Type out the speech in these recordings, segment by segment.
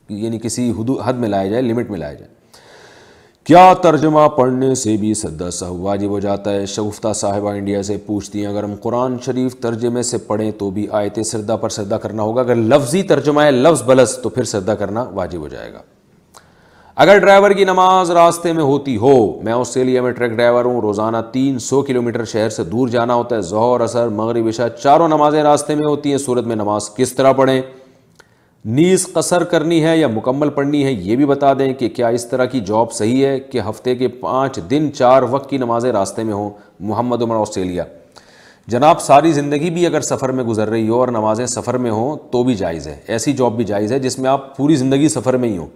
یعنی کسی حد میں لایا جائے، لمٹ میں لایا جائے۔ کیا ترجمہ پڑھنے سے بھی سجدہ سہو واجب ہو جاتا ہے؟ شگفتہ صاحبہ انڈیا سے پوچھتی ہیں، اگر ہم قرآن شریف ترجمے سے پڑھیں تو بھی آیت سجدہ پر سجدہ کرنا ہوگا؟ اگر لفظی ترجمہ ہے لفظ بلس تو پھر سجدہ کرنا واجب ہو جائے گا۔ اگر ڈرائیور کی نماز راستے میں ہوتی ہو، میں آسٹریلیا میں ٹرک ڈرائیور ہوں، روزانہ 300 کلومیٹر شہر سے دور جانا ہوتا ہے، ظہر، عصر، مغرب، عشاء چاروں نمازیں راستے میں ہوتی ہیں، صورت میں نماز کس طرح پڑھیں؟ نیز قصر کرنی ہے یا مکمل پڑھنی ہے یہ بھی بتا دیں کہ کیا اس طرح کی جاب صحیح ہے کہ ہفتے کے 5 دن 4 وقت کی نمازیں راستے میں ہوں؟ محمد عمر، آسٹریلیا۔ جناب ساری زندگی بھی اگر سفر میں گزر رہی ہو اور نمازیں سفر میں ہوں تو بھی جائز ہے، ایسی جاب بھی جائز ہے جس میں آپ پوری زندگی سفر میں ہی ہوں،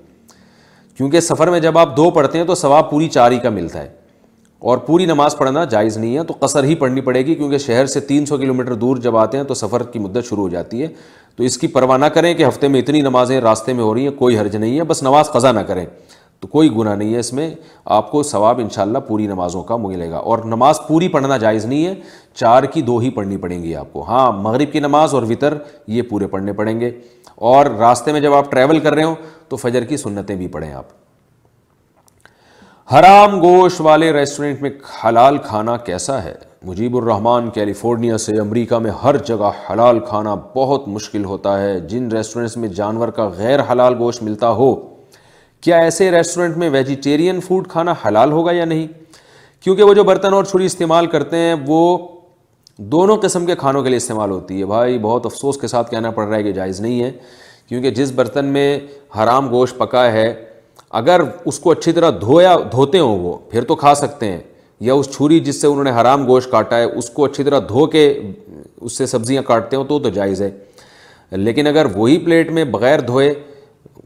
کیونکہ سفر میں جب آپ 2 پڑھتے ہیں تو ثواب پوری 4 ہی کا ملتا ہے، اور پوری نماز پڑھنا جائز نہیں ہے، تو قصر ہی پڑھنی پڑے گی، کیونکہ شہر سے 300 کلومیٹر دور جب آتے ہیں تو سفر کی مدت شروع ہو جاتی ہے۔ تو اس کی پرواہ نہ کریں کہ ہفتے میں اتنی نمازیں راستے میں ہو رہی ہیں، کوئی حرج نہیں ہے، بس نماز قضا نہ کریں تو کوئی گناہ نہیں ہے اس میں، آپ کو ثواب انشاءاللہ پوری نمازوں کا ملے گا۔ اور نماز پوری پڑھنا جائز نہیں ہے، 4 کی 2 ہی پڑھنی پڑیں گی آپ کو۔ ہاں مغرب کی نماز اور وتر یہ پورے پڑھنے پڑیں گے، اور راستے میں جب آپ ٹریول کر رہے ہوں تو فجر کی سنتیں بھی پڑھیں آپ۔ حرام گوشت والے ریسٹورنٹ میں حلال کھانا کیسا ہے؟ مجیب الرحمان، کیلیفورنیا سے۔ امریکہ میں ہر جگہ حلال کھانا بہت مشکل ہوتا ہے۔ جن ریسٹورنٹس میں جانور کا غیر حلال گوشت ملتا ہو، کیا ایسے ریسٹورنٹ میں ویجیٹیرین فوڈ کھانا حلال ہوگا یا نہیں؟ کیونکہ وہ جو برتن اور چھری استعمال کرتے ہیں وہ دونوں قسم کے کھانوں کے لیے استعمال ہوتی ہے۔ بھائی بہت افسوس کے ساتھ کہنا پڑ رہا ہے کہ جائز نہیں ہے، کیونکہ جس برتن میں حرام گوشت پکا ہے اگر اس کو اچھی طرح دھوتے ہوں وہ پھر تو کھا سکتے ہیں، یا اس چھری جس سے انہوں نے حرام گوشت کاٹا ہے اس کو اچھی طرح دھو کے اس سے سبزیاں کاٹتے ہوں تو جائز ہے۔ لیکن اگر وہی پلیٹ میں بغیر دھوئے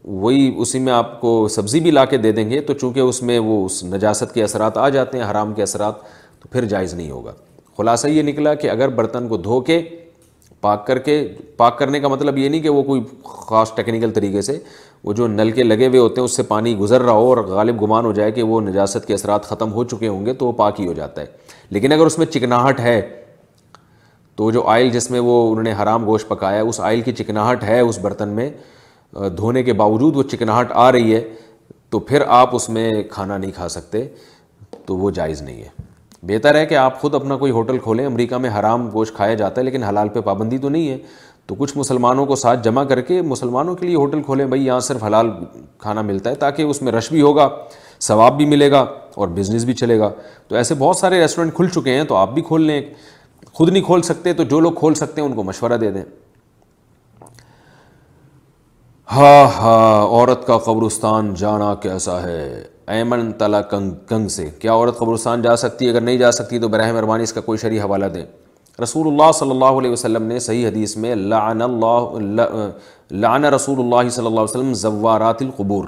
وہی اسی میں آپ کو سبزی بھی لا کے دے دیں گے تو چونکہ اس میں وہ اس نجاست کے اثرات آ جاتے ہیں، حرام کے اثرات، تو پھر جائز نہیں ہوگا۔ خلاصہ یہ نکلا کہ اگر برتن کو دھو کے پاک کرنے کا مطلب یہ نہیں کہ وہ کوئی خاص ٹیکنیکل طریقے سے وہ جو نل کے لگے ہوئے ہوتے ہیں اس سے پانی گزر رہا ہو اور غالب گمان ہو جائے کہ وہ نجاست کے اثرات ختم ہو چکے ہوں گے تو وہ پاک ہی ہو جاتا ہے۔ لیکن اگر اس میں چکناہٹ ہے تو جو آئل جس میں وہ انہوں نے حرام گوشت پکایا ہے اس آئل کی چکناہٹ ہے اس برتن میں، دھونے کے باوجود وہ چکناہٹ آ رہی ہے تو پھر آپ اس میں کھانا نہیں کھا سکتے، تو وہ جائز نہیں ہے۔ بہتر ہے کہ آپ خود اپنا کوئی ہوٹل کھولیں۔ امریکہ میں حرام گوشت کھایا جاتا ہے لیکن حلال پہ پابندی تو نہیں ہے، تو کچھ مسلمانوں کو ساتھ جمع کر کے مسلمانوں کے لیے ہوٹل کھولیں، بھائی یہاں صرف حلال کھانا ملتا ہے، تاکہ اس میں رش بھی ہوگا، ثواب بھی ملے گا اور بزنس بھی چلے گا۔ تو ایسے بہت سارے ریسٹورنٹ کھل چکے ہیں، تو آپ بھی کھول لیں۔ خود نہیں کھول سکتے تو جو لوگ کھول سکتے ہیں ان کو مشورہ دے دیں۔ عورت کا قبرستان جانا کیسا ہے؟ ایمن تلا کنگ سے۔ کیا عورت قبرستان جا سکتی ہے؟ اگر نہیں جا سکتی تو براہ مہربانی اس کا کوئی شرعی حوالہ دیں۔ رسول اللہ صلی اللہ علیہ وسلم نے صحیح حدیث میں لعن رسول اللہ صلی اللہ علیہ وسلم زوارات القبور،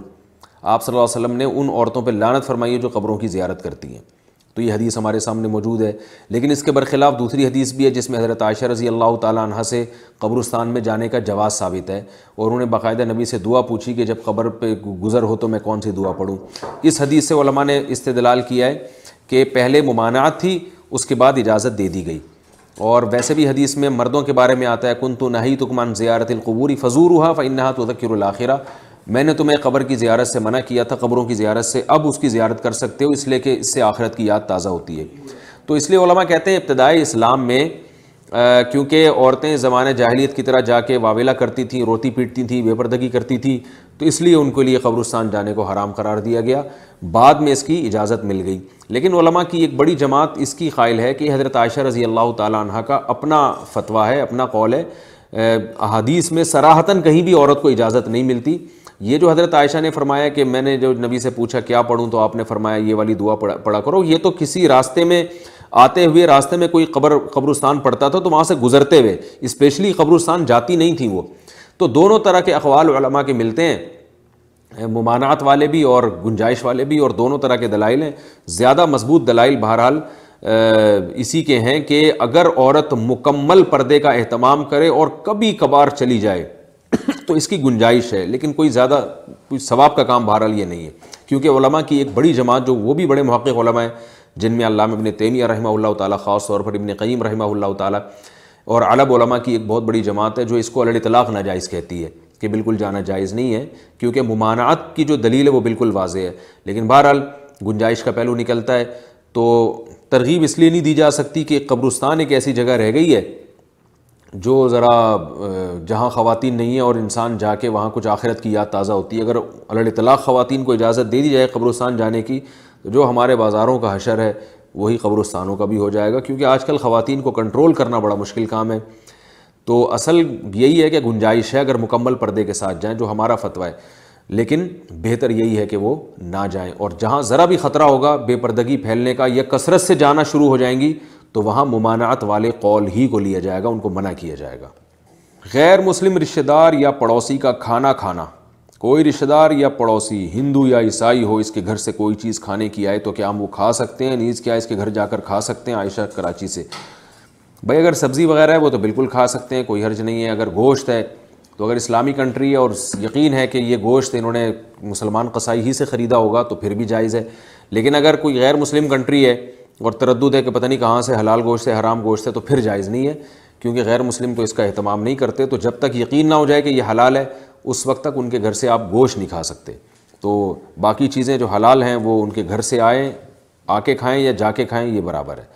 آپ صلی اللہ علیہ وسلم نے ان عورتوں پہ لعنت فرمائی ہے جو قبروں کی زیارت کرتی ہیں۔ تو یہ حدیث ہمارے سامنے موجود ہے، لیکن اس کے برخلاف دوسری حدیث بھی ہے جس میں حضرت عائشہ رضی اللہ تعالیٰ عنہ سے قبرستان میں جانے کا جواز ثابت ہے، اور انہوں نے باقاعدہ نبی سے دعا پوچھی کہ جب قبر پہ گزر ہو تو میں کون سی دعا پڑھوں۔ اس حدیث سے علماء نے استدلال کیا ہے کہ پہلے ممانعت تھی، اس کے بعد اجازت دے دی گئی، اور ویسے بھی حدیث میں مردوں کے بارے میں آتا ہے کنت نہیتکم عن زیارت القبور فزوروها فانها تذکر الاخرہ، میں نے تمہیں قبر کی زیارت سے منع کیا تھا، قبروں کی زیارت سے، اب اس کی زیارت کر سکتے ہو، اس لیے کہ اس سے آخرت کی یاد تازہ ہوتی ہے۔ تو اس لیے علماء کہتے ہیں ابتدائی اسلام میں کیونکہ عورتیں زمانہ جاہلیت کی طرح جا کے واویلا کرتی تھیں، روتی پیٹتی تھیں، بے پردگی کرتی تھیں، تو اس لیے ان کے لیے قبرستان جانے کو حرام قرار دیا گیا، بعد میں اس کی اجازت مل گئی۔ لیکن علماء کی ایک بڑی جماعت اس کی قائل ہے کہ حضرت عائشہ رضی اللہ تعالیٰ عنہ کا اپنا فتویٰ ہے، اپنا قول ہے، احادیث میں صراحتاً کہیں بھی عورت کو اجازت نہیں ملتی۔ یہ جو حضرت عائشہ نے فرمایا کہ میں نے جو نبی سے پوچھا کیا پڑھوں تو آپ نے فرمایا یہ والی دعا پڑھا کرو، یہ تو کسی راستے میں آتے ہوئے راستے میں کوئی قبرستان پڑتا تھا تو وہاں سے گزرتے ہوئے، اسپیشلی قبرستان جاتی نہیں تھیں وہ۔ تو دونوں طرح کے اقوال علماء کے ملتے ہیں، ممانعت والے بھی اور گنجائش والے بھی، اور دونوں طرح کے دلائل ہیں۔ زیادہ مضبوط دلائل بہرحال اسی کے ہیں کہ اگر عورت مکمل پردے کا اہتمام کرے اور کبھی کبھار چلی جائے تو اس کی گنجائش ہے، لیکن کوئی زیادہ کوئی ثواب کا کام بہرحال یہ نہیں ہے، کیونکہ علماء کی ایک بڑی جماعت جو وہ بھی بڑے محقق علماء ہیں جن میں علامہ ابن تیمیہ رحمہ اللہ تعالیٰ، خاص طور پر ابن قیم رحمہ اللہ تعالیٰ، اور عرب علماء کی ایک بہت بڑی جماعت ہے جو اس کو علی الاطلاق ناجائز کہتی ہے کہ بالکل جانا جائز نہیں ہے، کیونکہ ممانعت کی جو دلیل ہے وہ بالکل واضح ہے۔ لیکن بہرحال گنجائش کا پہلو نکلتا ہے، تو ترغیب اس لیے نہیں دی جا سکتی کہ قبرستان ایک ایسی جگہ رہ گئی ہے جو ذرا جہاں خواتین نہیں ہیں اور انسان جا کے وہاں کچھ آخرت کی یاد تازہ ہوتی ہے۔ اگر علی الاطلاق خواتین کو اجازت دے دی جائے قبرستان جانے کی، تو جو ہمارے بازاروں کا حشر ہے وہی قبرستانوں کا بھی ہو جائے گا، کیونکہ آج کل خواتین کو کنٹرول کرنا بڑا مشکل کام ہے۔ تو اصل یہی ہے کہ گنجائش ہے اگر مکمل پردے کے ساتھ جائیں، جو ہمارا فتویٰ ہے، لیکن بہتر یہی ہے کہ وہ نہ جائیں، اور جہاں ذرا بھی خطرہ ہوگا بے پردگی پھیلنے کا یا کثرت سے جانا شروع ہو جائیں گی تو وہاں ممانعت والے قول ہی کو لیا جائے گا، ان کو منع کیا جائے گا۔ غیر مسلم رشتہ دار یا پڑوسی کا کھانا کھانا، کوئی رشتہ دار یا پڑوسی ہندو یا عیسائی ہو، اس کے گھر سے کوئی چیز کھانے کی آئے تو کیا ہم وہ کھا سکتے ہیں؟ نیز کیا اس کے گھر جا کر کھا سکتے ہیں؟ عائشہ کراچی سے۔ بھائی اگر سبزی وغیرہ ہے وہ تو بالکل کھا سکتے ہیں، کوئی حرج نہیں ہے۔ اگر گوشت ہے تو اگر اسلامی کنٹری ہے اور یقین ہے کہ یہ گوشت انہوں نے مسلمان قصائی ہی سے خریدا ہوگا تو پھر بھی جائز ہے۔ لیکن اگر کوئی غیر مسلم کنٹری ہے اور تردد ہے کہ پتہ نہیں کہاں سے حلال گوشت ہے حرام گوشت ہے، تو پھر جائز نہیں ہے، کیونکہ غیر مسلم تو اس کا اہتمام نہیں کرتے۔ تو جب تک یقین نہ ہو جائے کہ یہ حلال ہے اس وقت تک ان کے گھر سے آپ گوشت نہیں کھا سکتے۔ تو باقی چیزیں جو حلال ہیں وہ ان کے گھر سے آئیں، آ کے کھائیں یا جا کے کھائیں، یہ برابر ہے۔